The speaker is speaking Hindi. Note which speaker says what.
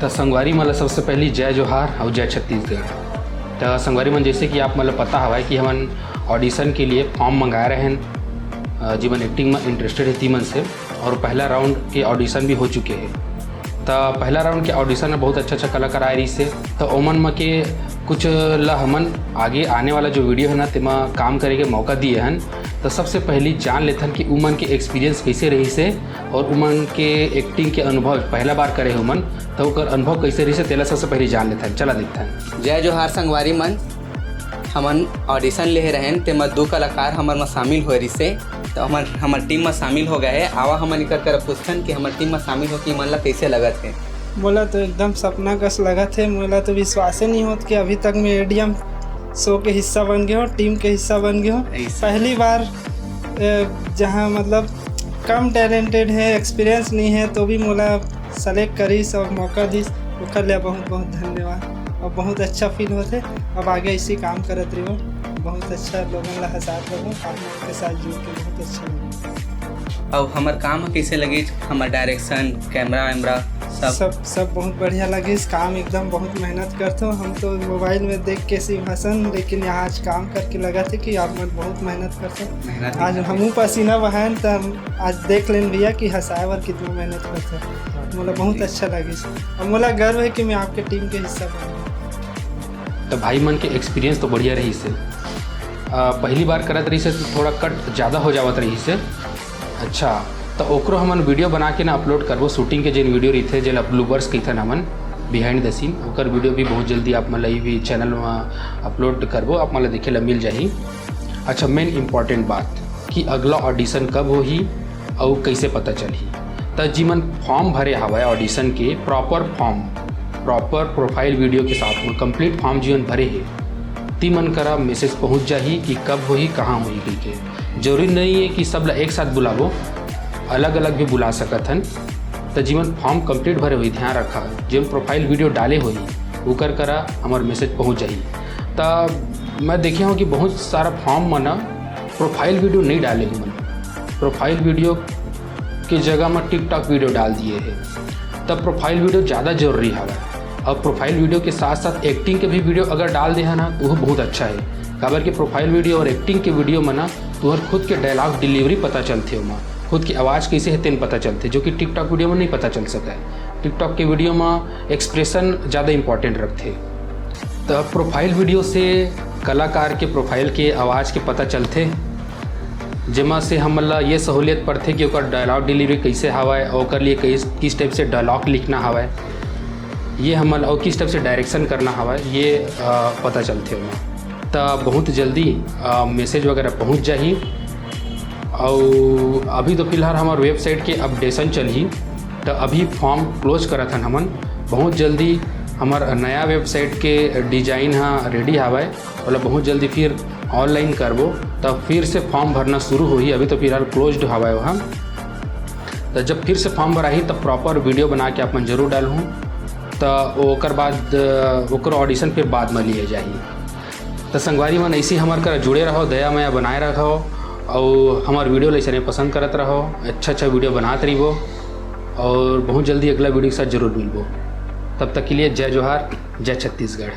Speaker 1: तो संगवारी मतलब सबसे पहली जय जोहार और जय छत्तीसगढ़। तो संगवारी मन जैसे कि आप मतलब पता हवा कि हमन ऑडिशन के लिए फॉर्म मंगाए रहे हैं जीवन एक्टिंग में इंटरेस्टेड है तीमन से, और पहला राउंड के ऑडिशन भी हो चुके हैं। तो पहला राउंड के ऑडिशन में बहुत अच्छा कलाकार आए रही से, तो ओमन में के कुछ ला हमन आगे आने वाला जो वीडियो है ना तेमा काम करे के मौका दिए हैं। तो सबसे पहली जान लेथन कि उमन के एक्सपीरियंस कैसे रही से और उमन के एक्टिंग के अनुभव पहला बार करे उमन, तो ओकर अनुभव कैसे रही से तेला सबसे पहले जान लेथन। चला देखथन।
Speaker 2: जय जोहार संगवारी मन, हमन ऑडिशन ले रहें तेमा 2 कलाकार हमर में शामिल हो रही से, तो हमर टीम में शामिल हो गए। आवा हमन कर पूछथन कि हमर टीम में शामिल हो कि मन ला कैसे लगत है।
Speaker 3: बोला तो एकदम सपना कस लगत है। मोला तो विश्वास ही नहीं होता कि अभी तक मैं एडीएम शो के हिस्सा बन गया हूँ, टीम के हिस्सा बन गया हूँ। पहली बार जहाँ मतलब कम टैलेंटेड है, एक्सपीरियंस नहीं है, तो भी मोला सेलेक्ट करीस और मौका दीस, ओकर लिए बहुत बहुत धन्यवाद। और बहुत अच्छा फील होते। अब आगे इसी काम करत रहो, बहुत अच्छा लोगों ला हसात रहो, आप लोगों के साथ जुड़ के बहुत अच्छा लगे।
Speaker 2: अब हमार काम कैसे लगी, हमार डायरेक्शन कैमरा वैमरा
Speaker 3: सब बहुत बढ़िया लगे। इस काम एकदम बहुत मेहनत करते हो। हम तो मोबाइल में देख के सी भाषण, लेकिन यहाँ आज काम करके लगा थे कि आप मत बहुत मेहनत करते हो। आज हमू पसीना बहान, तो आज देख लें भैया कि हंसावर कितना मेहनत करते हो। मोला बहुत अच्छा लगे और मोला गर्व है कि मैं आपके टीम के हिस्सा बना।
Speaker 1: तो भाई मन के एक्सपीरियंस तो बढ़िया रही से, पहली बार करत रही से तो थोड़ा कट ज़्यादा हो जावत रही से। अच्छा, तो ओकरो हमन वीडियो बना के ना अपलोड करबो। शूटिंग के जिन वीडियो रही थे जेल ब्लूबर्स कहथन हमन बिहाइंड द सीन, ओकर वीडियो भी बहुत जल्दी आप मन भी चैनल में अपलोड करबो, आप मन देखे ला मिल जाही। अच्छा, मेन इम्पॉर्टेंट बात कि अगला ऑडिशन कब होही और कैसे पता चलही। तो जीमन फॉर्म भरे हवा ऑडिशन के प्रॉपर प्रोफाइल वीडियो के साथ में कंप्लीट फॉर्म जीवन भरे है, ती मन करा मैसेज पहुंच जाही कि कब होही कहाँ होही के। जरूरी नहीं है कि सब ला एक साथ बुलावो, अलग अलग भी बुला सकत हन। तो जीवन फॉर्म कंप्लीट भरे हुई ध्यान रखा, जीवन प्रोफाइल वीडियो डाले हुई उकर करा हमार मैसेज पहुंच जाही। तो मैं देखे हूँ कि बहुत सारा फॉर्म में ना प्रोफाइल वीडियो नहीं डाले हुए, प्रोफाइल वीडियो के जगह में टिकटॉक वीडियो डाल दिए है। तब प्रोफाइल वीडियो ज़्यादा जरूरी है। और प्रोफाइल वीडियो के साथ साथ एक्टिंग के भी वीडियो अगर डाल दे है ना तो वो बहुत अच्छा है। काबर के प्रोफाइल वीडियो और एक्टिंग के वीडियो में ना तुम्हारे खुद के डायलॉग डिलीवरी पता चलते हो, खुद की आवाज़ कैसे है तेन पता चलते, जो कि टिकटॉक वीडियो में नहीं पता चल सका है। टिकटॉक के वीडियो में एक्सप्रेशन ज़्यादा इंपॉर्टेंट रखते। तो प्रोफाइल वीडियो से कलाकार के प्रोफाइल के आवाज़ के पता चलते, जेमा से हमला ये सहूलियत पड़ते कि ओकर डायलॉग डिलीवरी कैसे हवा है और लिए किस टाइप से डायलॉग लिखना हवा है, ये हमला और किस टाइप से डायरेक्शन करना हवा है, ये पता चलते हो। तो बहुत जल्दी मैसेज वगैरह पहुंच जाही। और अभी तो फिलहाल हमारे वेबसाइट के अपडेशन चली, तो अभी फॉर्म क्लोज करा था हमन। बहुत जल्दी हमार नया वेबसाइट के डिजाइन हाँ रेडी हवा है, मतलब बहुत जल्दी फिर ऑनलाइन करबो, तब फिर से फॉर्म भरना शुरू होही। अभी तो फिलहाल क्लोज्ड हवा है वहाँ। तो जब फिर से फॉर्म भराही तब प्रॉपर वीडियो बना के अपन जरूर डालूँ, तो ओकर बाद ओकर ऑडिशन फिर बाद में लिए जाही। तो संगवारी मन ऐसे हमारे कर जुड़े रहो, दया माया बनाए रखो और हमारे वीडियो ऐसे पसंद करत रहो, अच्छा वीडियो बनाते रहो और बहुत जल्दी अगला वीडियो के साथ जरूर मिलबो। तब तक के लिए जय जोहार, जय छत्तीसगढ़।